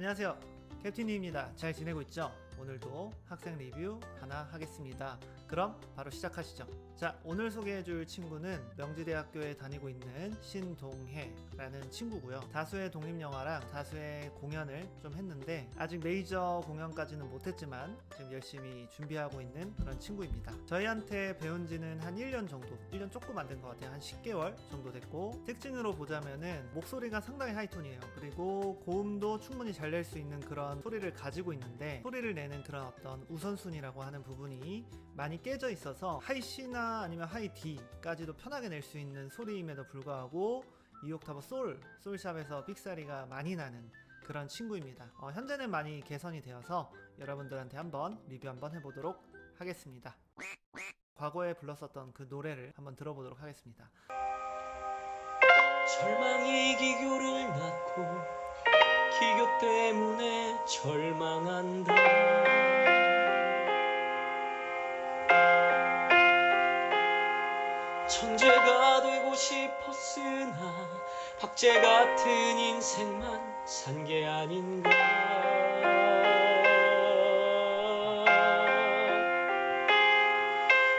안녕하세요, 캡틴입니다. 잘 지내고 있죠? 오늘도 학생 리뷰 하나 하겠습니다. 그럼 바로 시작하시죠. 자, 오늘 소개해줄 친구는 명지대학교에 다니고 있는 신동해라는 친구고요. 다수의 독립영화랑 다수의 공연을 좀 했는데 아직 메이저 공연까지는 못했지만 지금 열심히 준비하고 있는 그런 친구입니다. 저희한테 배운 지는 한 1년 정도, 1년 조금 안 된 것 같아요. 한 10개월 정도 됐고, 특징으로 보자면은 목소리가 상당히 하이톤이에요. 그리고 고음도 충분히 잘 낼 수 있는 그런 소리를 가지고 있는데, 소리를 내는 그런 어떤 우선순위라고 하는 부분이 많이 깨져 있어서 하이C나 아니면 하이 D까지도 편하게 낼 수 있는 소리임에도 불구하고 2옥타브 솔샵에서 삑사리가 많이 나는 그런 친구입니다. 현재는 많이 개선이 되어서 여러분들한테 한번 리뷰 한번 해보도록 하겠습니다. 과거에 불렀었던 그 노래를 한번 들어보도록 하겠습니다. 절망이 기교를 낳고 기교 때문에 절망한다. 천재가 되고 싶었으나 박제 같은 인생만 산 게 아닌가.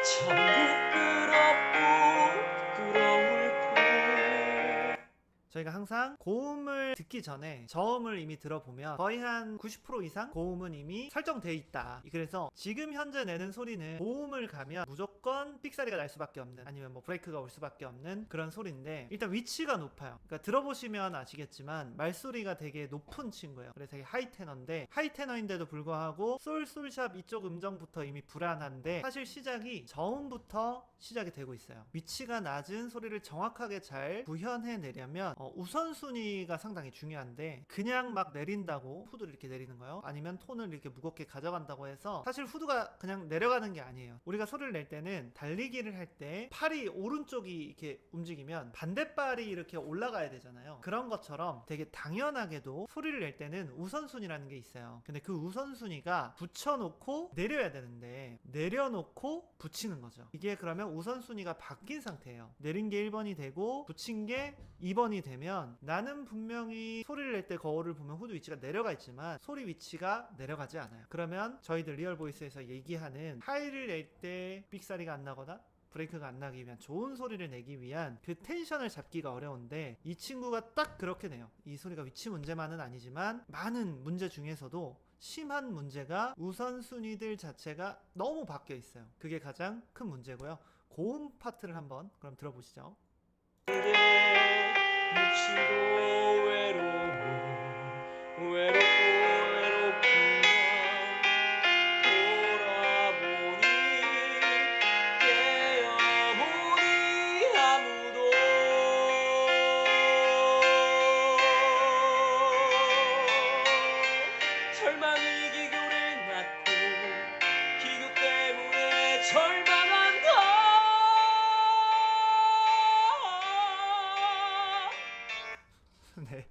참 부끄러울 뿐. 저희가 항상 고음을 듣기 전에 저음을 이미 들어보면 거의 한 90% 이상 고음은 이미 설정되어 있다. 그래서 지금 현재 내는 소리는 고음을 가면 무조건 삑사리가 날 수밖에 없는, 아니면 뭐 브레이크가 올 수밖에 없는 그런 소리인데, 일단 위치가 높아요. 그러니까 들어보시면 아시겠지만 말소리가 되게 높은 친구예요. 그래서 되게 하이 테너인데, 하이 테너인데도 불구하고 솔샵 이쪽 음정부터 이미 불안한데, 사실 시작이 저음부터 시작이 되고 있어요. 위치가 낮은 소리를 정확하게 잘 구현해 내려면 우선순위가 상당히 중요한데, 그냥 막 내린다고 후드를 이렇게 내리는 거요, 아니면 톤을 이렇게 무겁게 가져간다고 해서 사실 후드가 그냥 내려가는 게 아니에요. 우리가 소리를 낼 때는 달리기를 할 때 팔이 오른쪽이 이렇게 움직이면 반대발이 이렇게 올라가야 되잖아요. 그런 것처럼 되게 당연하게도 소리를 낼 때는 우선순위라는 게 있어요. 근데 그 우선순위가 붙여놓고 내려야 되는데 내려놓고 붙이는 거죠. 이게 그러면 우선순위가 바뀐 상태예요. 내린 게 1번이 되고 붙인 게 2번이 되면, 나는 분명히 소리를 낼 때 거울을 보면 후드 위치가 내려가 있지만 소리 위치가 내려가지 않아요. 그러면 저희들 리얼보이스에서 얘기하는 하이를 낼 때 삑사리가 안 나거나 브레이크가 안 나기 위한 좋은 소리를 내기 위한 그 텐션을 잡기가 어려운데, 이 친구가 딱 그렇게 내요. 이 소리가 위치 문제만은 아니지만 많은 문제 중에서도 심한 문제가 우선순위들 자체가 너무 바뀌어 있어요. 그게 가장 큰 문제고요. 고음 파트를 한번 그럼 들어보시죠. 묻히고 외롭구나. 돌아보니 깨어보니 아무도. 절망이 기교를 낳고 기교 때문에 절망한다. 네,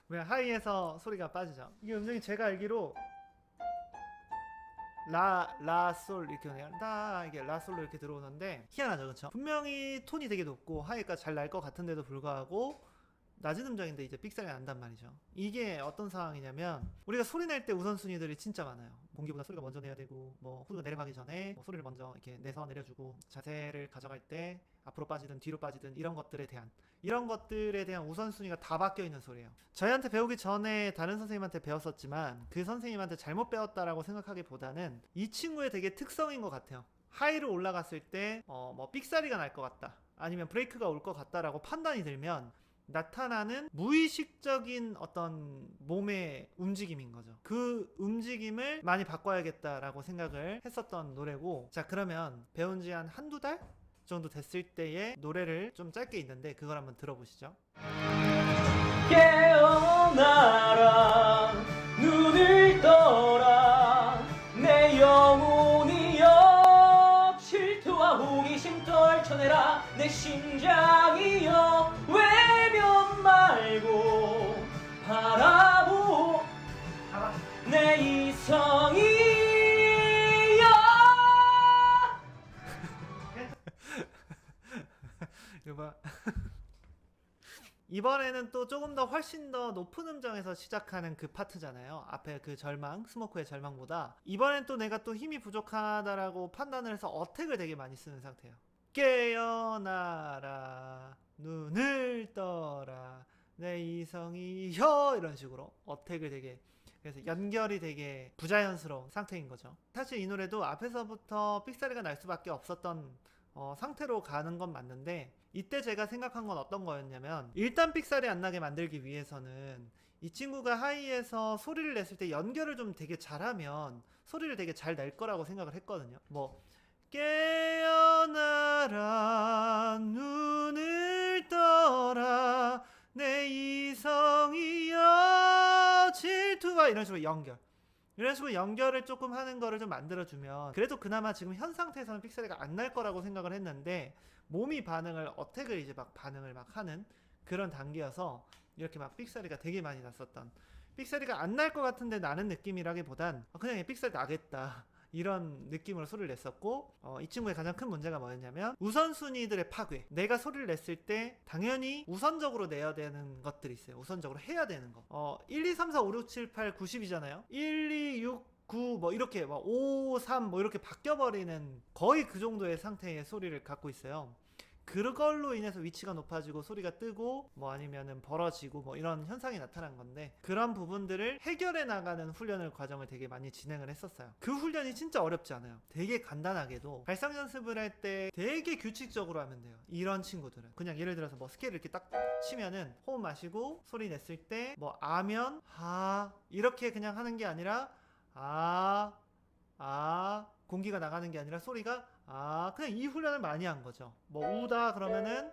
왜 하이에서 소리가 빠지죠? 이게 음정이 제가 알기로 라솔 이렇게 오네요. 이게 라솔로 이렇게 들어오는데 희한하죠, 그렇죠? 분명히 톤이 되게 높고 하이가 잘 날 것 같은데도 불구하고 낮은 음정인데 이제 삑사리가 난단 말이죠. 이게 어떤 상황이냐면, 우리가 소리 낼 때 우선순위들이 진짜 많아요. 공기보다 소리가 먼저 내야 되고, 뭐 후드가 내려가기 전에 뭐 소리를 먼저 이렇게 내서 내려주고, 자세를 가져갈 때 앞으로 빠지든 뒤로 빠지든 이런 것들에 대한 우선순위가 다 바뀌어 있는 소리예요. 저희한테 배우기 전에 다른 선생님한테 배웠었지만 그 선생님한테 잘못 배웠다라고 생각하기보다는 이 친구의 되게 특성인 것 같아요. 하이로 올라갔을 때 뭐 삑사리가 날 것 같다, 아니면 브레이크가 올 것 같다라고 판단이 들면 나타나는 무의식적인 어떤 몸의 움직임인 거죠. 그 움직임을 많이 바꿔야겠다라고 생각을 했었던 노래고, 자, 그러면 배운 지 한 한두 달 정도 됐을 때의 노래를 좀 짧게 있는데 그걸 한번 들어보시죠. 깨어나라 눈을 떠라 내 영혼이여 질투와 호기심 떨쳐내라 내 심장이여 외면 말고 바라보 내 이성이여. 이거 봐. 이번에는 또 조금 더 훨씬 더 높은 음정에서 시작하는 그 파트잖아요. 앞에 그 절망, 스모크의 절망보다 이번엔 또 내가 또 힘이 부족하다라고 판단을 해서 어택을 되게 많이 쓰는 상태예요. 깨어나라 눈을 떠라 내 이성이여, 이런 식으로 어택을 되게, 그래서 연결이 되게 부자연스러운 상태인 거죠. 사실 이 노래도 앞에서부터 삑사리가 날 수밖에 없었던 상태로 가는 건 맞는데, 이때 제가 생각한 건 어떤 거였냐면, 일단 삑사리 안 나게 만들기 위해서는 이 친구가 하이에서 소리를 냈을 때 연결을 좀 되게 잘하면 소리를 되게 잘 낼 거라고 생각을 했거든요. 뭐 깨어나라 눈을 떠라 내 이성이여 질투와, 이런 식으로 이런 식으로 연결을 조금 하는 거를 좀 만들어주면 그래도 그나마 지금 현 상태에서는 픽셀이가 안 날 거라고 생각을 했는데, 몸이 반응을, 어택을 이제 막 반응을 막 하는 그런 단계여서 이렇게 막 픽셀이가 되게 많이 났었던, 픽셀이가 안 날 것 같은데 나는 느낌이라기보단 그냥 얘 픽셀 나겠다 이런 느낌으로 소리를 냈었고, 이 친구의 가장 큰 문제가 뭐였냐면 우선순위들의 파괴. 내가 소리를 냈을 때 당연히 우선적으로 내야 되는 것들이 있어요. 우선적으로 해야 되는 거. 1, 2, 3, 4, 5, 6, 7, 8, 90이잖아요. 1, 2, 6, 9 뭐 이렇게 막 5, 3 뭐 이렇게 바뀌어버리는 거의 그 정도의 상태의 소리를 갖고 있어요. 그걸로 인해서 위치가 높아지고 소리가 뜨고 뭐 아니면은 벌어지고 뭐 이런 현상이 나타난 건데, 그런 부분들을 해결해 나가는 훈련을 과정을 되게 많이 진행을 했었어요. 그 훈련이 진짜 어렵지 않아요. 되게 간단하게도 발성 연습을 할 때 되게 규칙적으로 하면 돼요. 이런 친구들은 그냥 예를 들어서 뭐 스케일을 이렇게 딱 치면은 호흡 마시고 소리 냈을 때 뭐 아면 하 이렇게 그냥 하는 게 아니라 공기가 나가는 게 아니라 소리가 그냥 이 훈련을 많이 한 거죠. 뭐 우다 그러면은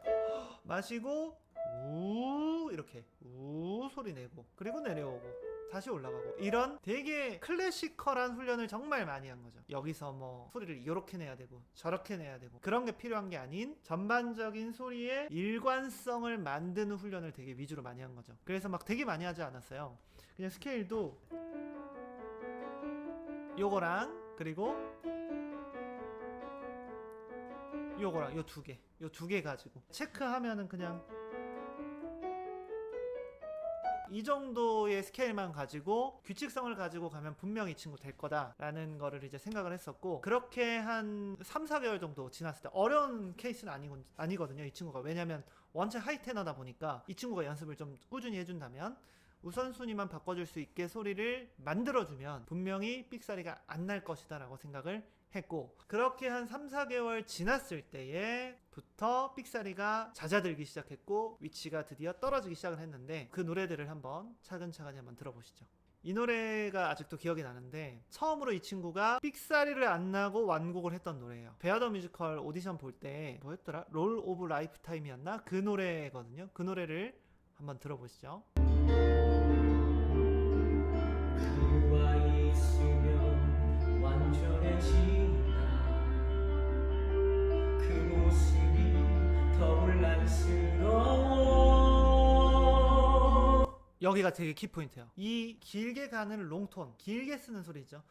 마시고 우 이렇게 우 소리 내고, 그리고 내려오고 다시 올라가고, 이런 되게 클래시컬한 훈련을 정말 많이 한 거죠. 여기서 뭐 소리를 이렇게 내야 되고 저렇게 내야 되고 그런 게 필요한 게 아닌 전반적인 소리의 일관성을 만드는 훈련을 되게 위주로 많이 한 거죠. 그래서 막 되게 많이 하지 않았어요. 그냥 스케일도 요거랑 그리고 요거랑 요 두 개 가지고 체크하면은 그냥 이 정도의 스케일만 가지고 규칙성을 가지고 가면 분명히 이 친구 될 거다라는 거를 이제 생각을 했었고, 그렇게 한 3, 4개월 정도 지났을 때, 어려운 케이스는 아니거든요 이 친구가. 왜냐면 원체 하이 테너다 보니까 이 친구가 연습을 좀 꾸준히 해준다면, 우선순위만 바꿔줄 수 있게 소리를 만들어주면 분명히 삑사리가 안 날 것이다 라고 생각을 했고, 그렇게 한 3, 4개월 지났을 때에부터 삑사리가 잦아들기 시작했고 위치가 드디어 떨어지기 시작을 했는데, 그 노래들을 한번 차근차근히 한번 들어보시죠. 이 노래가 아직도 기억이 나는데, 처음으로 이 친구가 삑사리를 안 나고 완곡을 했던 노래예요. 베어더 뮤지컬 오디션 볼 때 뭐였더라? 롤 오브 라이프 타임이었나? 그 노래거든요. 그 노래를 한번 들어보시죠. 그와 있으면 완전해진다. 그 모습이 더 혼란스러워. 여기가 되게 키포인트예요. 이 길게 가는 롱톤, 길게 쓰는 소리죠.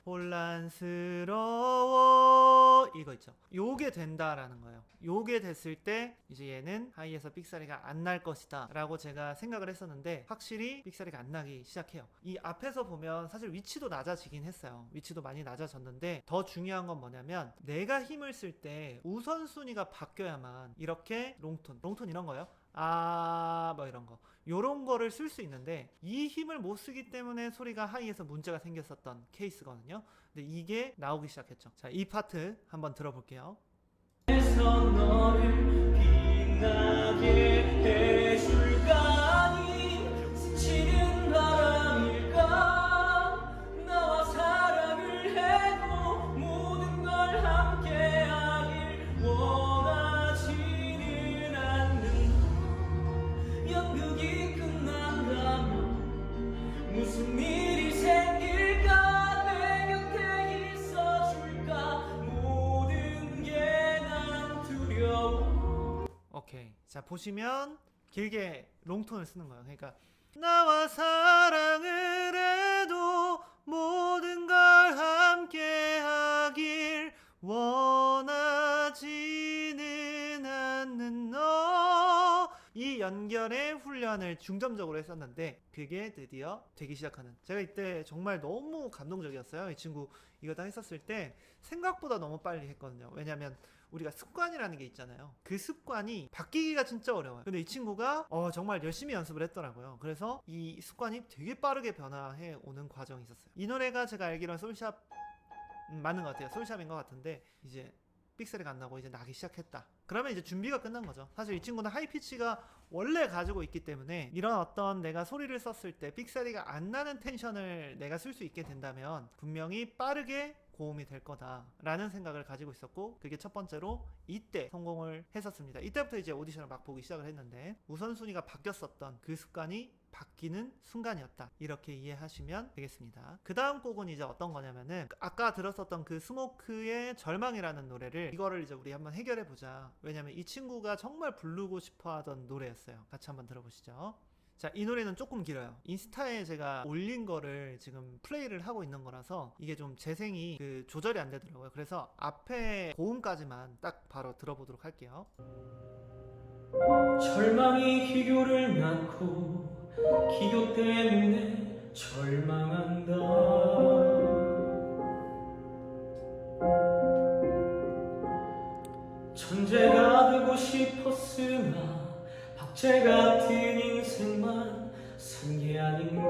혼란스러워 이거 있죠. 요게 된다라는 거예요. 요게 됐을 때 이제 얘는 하이에서 삑사리가 안 날 것이다 라고 제가 생각을 했었는데, 확실히 삑사리가 안 나기 시작해요. 이 앞에서 보면 사실 위치도 낮아지긴 했어요. 위치도 많이 낮아졌는데, 더 중요한 건 뭐냐면 내가 힘을 쓸 때 우선순위가 바뀌어야만 이렇게 롱톤 이런 거예요. 뭐 이런 거, 요런 거를 쓸 수 있는데, 이 힘을 못 쓰기 때문에 소리가 하이에서 문제가 생겼었던 케이스거든요. 근데 이게 나오기 시작했죠. 자, 이 파트 한번 들어볼게요. 너를 빛나게 해줄까? 아님 스치는 바람일까? 나와 사랑을 해도 모든 걸 함께하길 원하지는 않는, 연극이 끝난다면 무슨 일이 생길까? 내 곁에 있어줄까? 모든 게 난 두려워. 오케이. 자, 보시면 길게 롱톤을 쓰는 거예요. 그러니까 나와 사랑을 해도 모든 걸 함께 하길 원하지는 않는 너, 이 연결의 훈련을 중점적으로 했었는데 그게 드디어 되기 시작하는, 제가 이때 정말 너무 감동적이었어요. 이 친구 이거 다 했었을 때 생각보다 너무 빨리 했거든요. 왜냐면 우리가 습관이라는 게 있잖아요. 그 습관이 바뀌기가 진짜 어려워요. 근데 이 친구가 정말 열심히 연습을 했더라고요. 그래서 이 습관이 되게 빠르게 변화해 오는 과정이 있었어요. 이 노래가 제가 알기로는 솔샵 맞는 것 같아요. 솔샵인 것 같은데 이제 삑사리가 안 나고 이제 나기 시작했다. 그러면 이제 준비가 끝난 거죠. 사실 이 친구는 하이피치가 원래 가지고 있기 때문에 이런 어떤 내가 소리를 썼을 때 삑사리가 안 나는 텐션을 내가 쓸 수 있게 된다면 분명히 빠르게 고음이 될 거다라는 생각을 가지고 있었고, 그게 첫 번째로 이때 성공을 했었습니다. 이때부터 이제 오디션을 막 보기 시작을 했는데 우선순위가 바뀌었었던 그 습관이 바뀌는 순간이었다, 이렇게 이해하시면 되겠습니다. 그 다음 곡은 이제 어떤 거냐면은 아까 들었었던 그 스모크의 절망이라는 노래를, 이거를 이제 우리 한번 해결해 보자. 왜냐면 이 친구가 정말 부르고 싶어 하던 노래였어요. 같이 한번 들어보시죠. 자, 이 노래는 조금 길어요. 인스타에 제가 올린 거를 지금 플레이를 하고 있는 거라서 이게 좀 재생이 조절이 안 되더라고요. 그래서 앞에 고음까지만 딱 바로 들어보도록 할게요. 절망이 기교를 낳고 기교 때문에 절망한다. 천재가 되고 싶었으나 박제 같은 인생만 산 게 아닌가.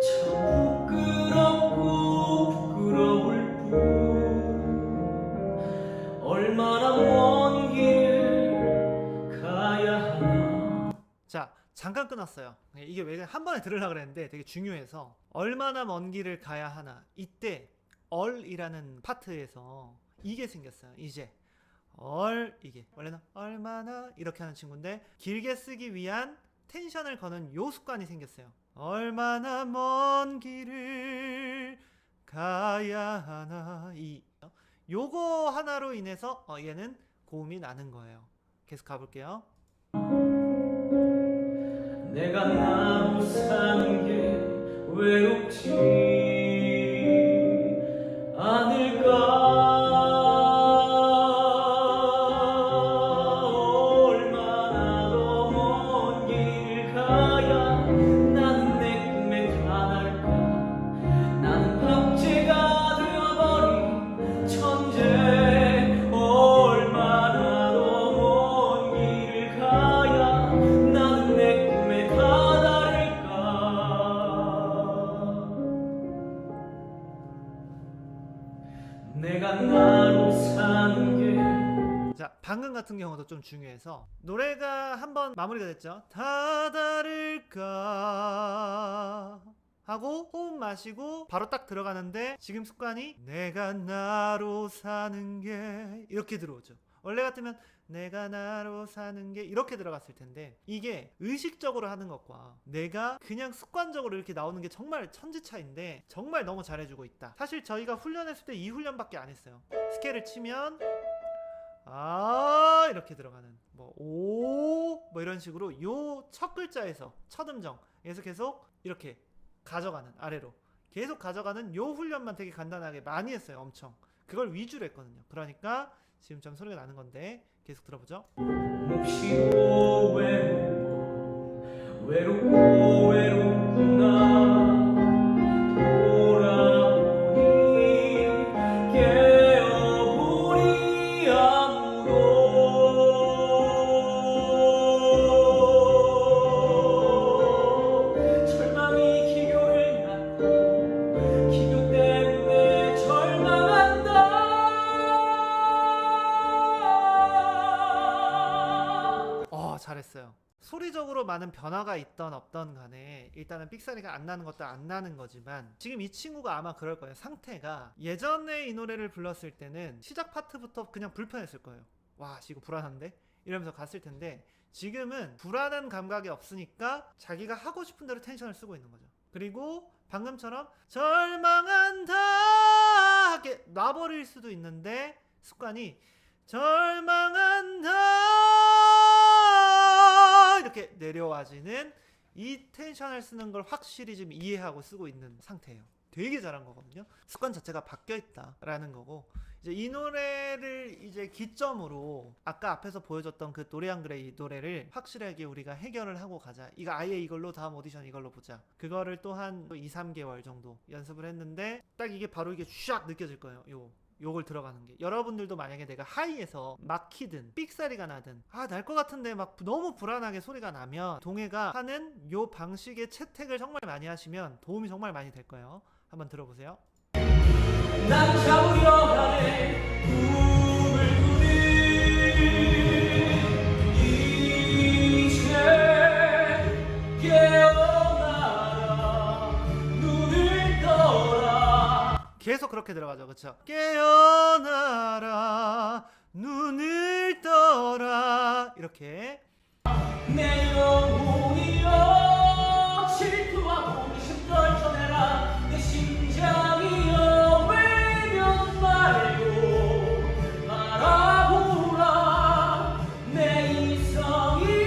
참 부끄럽고 부끄러울 뿐. 얼마나 먼 길을 가야 하나. 자, 잠깐 끊었어요. 이게 왜 한 번에 들으려고 그랬는데 되게 중요해서, 얼마나 먼 길을 가야 하나, 이때 얼이라는 파트에서 이게 생겼어요. 이제 이게 원래는 얼마나 이렇게 하는 친구인데 길게 쓰기 위한 텐션을 거는 요 습관이 생겼어요. 얼마나 먼 길을 가야 하나, 요거 하나로 인해서 얘는 고음이 나는 거예요. 계속 가볼게요. 내가 나로 사는 게 외롭지 않을까. 얼마나 더 먼 길 가야 나는 내 꿈에 다다를까. 나는 박제가 되어버린 천재. 얼마나 더 먼 길을 가야 나는 내 꿈에 다다를까. 내가 나로 사는 게. 자, 방금 같은 경우도 좀 중요해서 노래가 한번 마무리가 됐죠. 다다를까 하고 호흡 마시고 바로 딱 들어가는데 지금 습관이 내가 나로 사는 게 이렇게 들어오죠. 원래 같으면 내가 나로 사는 게 이렇게 들어갔을 텐데, 이게 의식적으로 하는 것과 내가 그냥 습관적으로 이렇게 나오는 게 정말 천지 차이인데 정말 너무 잘해주고 있다. 사실 저희가 훈련했을 때 이 훈련밖에 안 했어요. 스케일을 치면 이렇게 들어가는 뭐 이런 식으로 요 첫 글자에서 첫 음정에서 계속 이렇게 가져가는, 아래로 계속 가져가는 요 훈련만 되게 간단하게 많이 했어요. 엄청 그걸 위주로 했거든요. 그러니까 지금처럼 소리가 나는 건데 계속 들어보죠. 몹시도 외롭고 외롭구나. 돌아보니 깨어보니 아무도. 절망이 기교를 낳고 기교 때문에 절망한다. 잘했어요. 소리적으로 많은 변화가 있던 없던 간에 일단은 삑사리가 안 나는 것도 안 나는 거지만, 지금 이 친구가 아마 그럴 거예요. 상태가 예전에 이 노래를 불렀을 때는 시작 파트부터 그냥 불편했을 거예요. 와, 지금 불안한데? 이러면서 갔을 텐데, 지금은 불안한 감각이 없으니까 자기가 하고 싶은 대로 텐션을 쓰고 있는 거죠. 그리고 방금처럼 절망한다 이렇게 놔버릴 수도 있는데, 습관이 절망한다 이렇게 내려와지는 이 텐션을 쓰는 걸 확실히 지금 이해하고 쓰고 있는 상태예요. 되게 잘한 거거든요. 습관 자체가 바뀌어 있다라는 거고, 이제 이 노래를 이제 기점으로 아까 앞에서 보여줬던 그 도리안 그레이 노래를 확실하게 우리가 해결을 하고 가자. 이거 아예 이걸로 다음 오디션 이걸로 보자. 그거를 또 한 2, 3개월 정도 연습을 했는데 딱 이게 바로 이게 샥 느껴질 거예요. 요걸 들어가는 게 여러분들도 만약에 내가 하이에서 막히든 삑사리가 나든 날 것 같은데 막 너무 불안하게 소리가 나면 동해가 하는 요 방식의 채택을 정말 많이 하시면 도움이 정말 많이 될 거예요. 한번 들어보세요. 난 잡으려 하네 꿈을 꾸는 이제 깨어나라 눈을 떠라. 계속 그렇게 들어가죠. 그쵸? 깨어나라 눈을 떠라 이렇게 내 영혼이여 질투와 호기심 떨쳐내라. 내 심장이여 외면 말고 바라보라. 내 이성이여.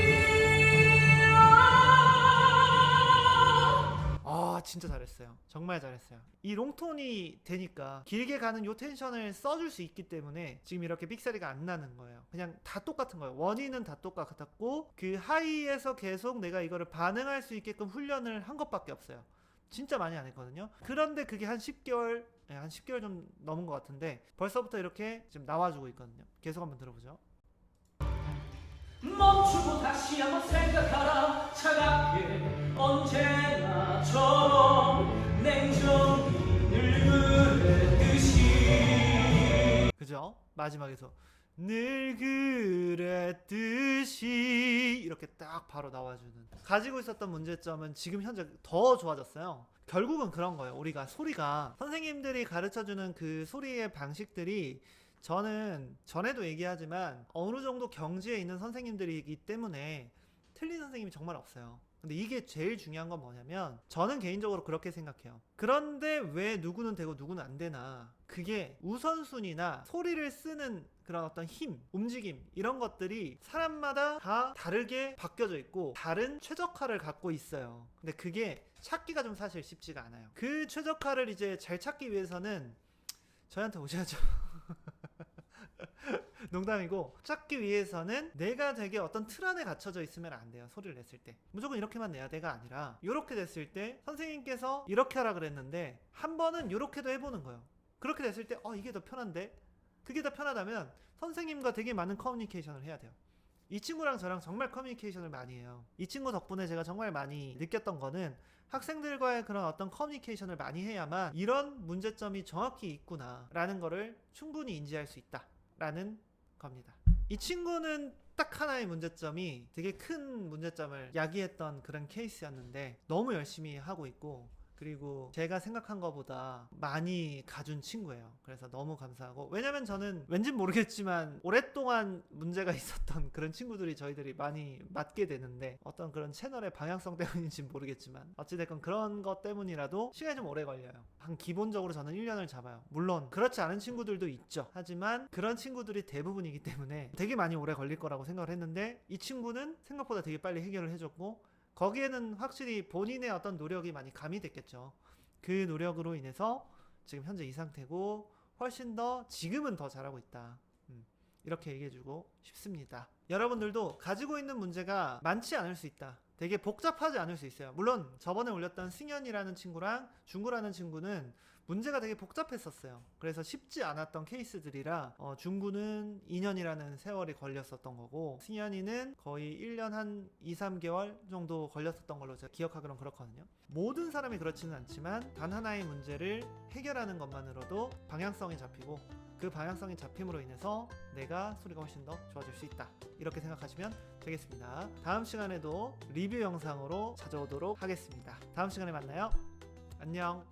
진짜 잘했어요. 정말 잘했어요. 이 롱톤이 되니까 길게 가는 요 텐션을 써줄 수 있기 때문에 지금 이렇게 삑사리가 안 나는 거예요. 그냥 다 똑같은 거예요. 원인은 다 똑같았고 그 하이에서 계속 내가 이거를 반응할 수 있게끔 훈련을 한 것밖에 없어요. 진짜 많이 안 했거든요. 그런데 그게 한 10개월 한 10개월 좀 넘은 것 같은데 벌써부터 이렇게 지금 나와주고 있거든요. 계속 한번 들어보죠. 멈추고 다시 한번 생각하라. 차갑게 언제나처럼 냉정히 늘 그랬듯이. 그죠? 마지막에서 늘 그랬듯이 이렇게 딱 바로 나와주는 가지고 있었던 문제점은 지금 현재 더 좋아졌어요. 결국은 그런 거예요. 우리가 소리가 선생님들이 가르쳐주는 그 소리의 방식들이 저는 전에도 얘기하지만 어느 정도 경지에 있는 선생님들이기 때문에 틀린 선생님이 정말 없어요. 근데 이게 제일 중요한 건 뭐냐면 저는 개인적으로 그렇게 생각해요. 그런데 왜 누구는 되고 누구는 안 되나? 그게 우선순위나 소리를 쓰는 그런 어떤 힘, 움직임 이런 것들이 사람마다 다 다르게 바뀌어져 있고 다른 최적화를 갖고 있어요. 근데 그게 찾기가 좀 사실 쉽지가 않아요. 그 최적화를 이제 잘 찾기 위해서는 저희한테 오셔야죠. 농담이고 찾기 위해서는 내가 되게 어떤 틀 안에 갇혀져 있으면 안 돼요. 소리를 냈을 때 무조건 이렇게만 내야 돼가 아니라 이렇게 됐을 때 선생님께서 이렇게 하라 그랬는데 한 번은 이렇게도 해보는 거예요. 그렇게 됐을 때 이게 더 편한데? 그게 더 편하다면 선생님과 되게 많은 커뮤니케이션을 해야 돼요. 이 친구랑 저랑 정말 커뮤니케이션을 많이 해요. 이 친구 덕분에 제가 정말 많이 느꼈던 거는 학생들과의 그런 어떤 커뮤니케이션을 많이 해야만 이런 문제점이 정확히 있구나 라는 거를 충분히 인지할 수 있다 라는 겁니다. 이 친구는 딱 하나의 문제점이 되게 큰 문제점을 야기했던 그런 케이스였는데 너무 열심히 하고 있고 그리고 제가 생각한 것보다 많이 가준 친구예요. 그래서 너무 감사하고 왜냐면 저는 왠진 모르겠지만 오랫동안 문제가 있었던 그런 친구들이 저희들이 많이 맞게 되는데 어떤 그런 채널의 방향성 때문인지 모르겠지만 어찌됐건 그런 것 때문이라도 시간이 좀 오래 걸려요. 한 기본적으로 저는 1년을 잡아요. 물론 그렇지 않은 친구들도 있죠. 하지만 그런 친구들이 대부분이기 때문에 되게 많이 오래 걸릴 거라고 생각을 했는데 이 친구는 생각보다 되게 빨리 해결을 해줬고 거기에는 확실히 본인의 어떤 노력이 많이 가미됐겠죠. 그 노력으로 인해서 지금 현재 이 상태고 훨씬 더 지금은 더 잘하고 있다. 이렇게 얘기해주고 싶습니다. 여러분들도 가지고 있는 문제가 많지 않을 수 있다. 되게 복잡하지 않을 수 있어요. 물론 저번에 올렸던 승현이라는 친구랑 중구라는 친구는 문제가 되게 복잡했었어요. 그래서 쉽지 않았던 케이스들이라 중구는 2년이라는 세월이 걸렸었던 거고 승현이는 거의 1년 한 2, 3개월 정도 걸렸었던 걸로 제가 기억하기로는 그렇거든요. 모든 사람이 그렇지는 않지만 단 하나의 문제를 해결하는 것만으로도 방향성이 잡히고 그 방향성이 잡힘으로 인해서 내가 소리가 훨씬 더 좋아질 수 있다. 이렇게 생각하시면 되겠습니다. 다음 시간에도 리뷰 영상으로 찾아오도록 하겠습니다. 다음 시간에 만나요. 안녕.